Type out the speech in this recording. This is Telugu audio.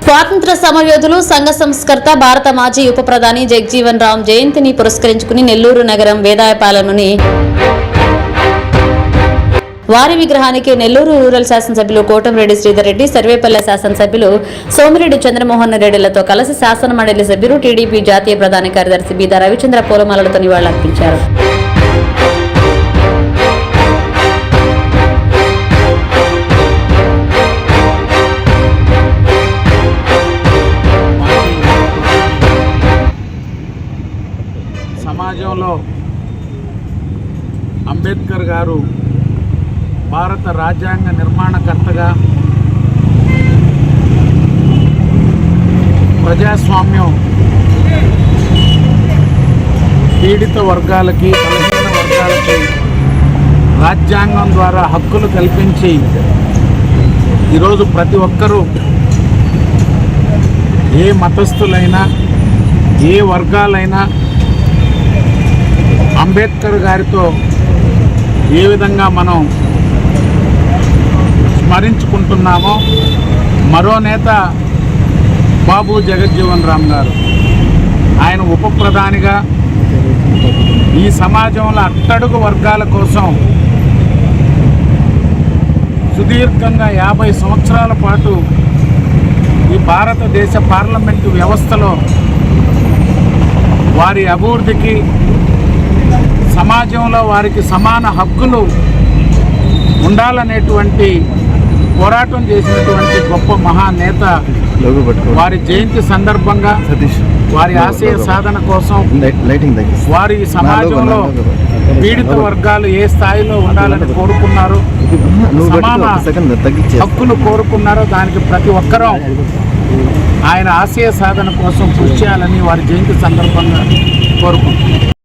స్వాతంత్ర సమరయోధులు సంఘ సంస్కర్త భారత మాజీ ఉప ప్రధాని జగజీవన్ రామ్ జయంతిని పురస్కరించుకుని నెల్లూరు నగరం వేదాయపాలెంలోని వారి విగ్రహానికి నెల్లూరు రూరల్ శాసనసభ్యులు కోటంరెడ్డి శ్రీధర్ రెడ్డి, సర్వేపల్లె శాసనసభ్యులు సోమిరెడ్డి చంద్రమోహన్ రెడ్డిలతో కలిసి శాసన మండలి సభ్యులు టీడీపీ జాతీయ ప్రధాన కార్యదర్శి బీదా రవిచంద్ర పూలమాలలతో నివాళులర్పించారు. సమాజంలో అంబేద్కర్ గారు భారత రాజ్యాంగ నిర్మాణకర్తగా ప్రజాస్వామ్యం పీడిత వర్గాలకి, బలహీన వర్గాలకి రాజ్యాంగం ద్వారా హక్కులు కల్పించి ఈరోజు ప్రతి ఒక్కరూ ఏ మతస్థులైనా ఏ వర్గాలైనా అంబేద్కర్ గారితో ఏ విధంగా మనం స్మరించుకుంటున్నామో, మరో నేత బాబు జగజ్జీవన్ రామ్ గారు, ఆయన ఉప ప్రధానిగా ఈ సమాజంలో అట్టడుగు వర్గాల కోసం సుదీర్ఘంగా 50 సంవత్సరాల పాటు ఈ భారతదేశ పార్లమెంటు వ్యవస్థలో వారి అభివృద్ధికి, సమాజంలో వారికి సమాన హక్కులు ఉండాలనేటువంటి పోరాటం చేసినటువంటి గొప్ప మహానేత. వారి జయంతి సందర్భంగా వారి ఆశయ సాధన కోసం వారి సమాజంలో పీడిత వర్గాలు ఏ స్థాయిలో ఉండాలని కోరుకున్నారో, సమాన హక్కులు కోరుకున్నారో, దానికి ప్రతి ఒక్కరూ ఆయన ఆశయ సాధన కోసం కృషి చేయాలని వారి జయంతి సందర్భంగా కోరుకుంటున్నారు.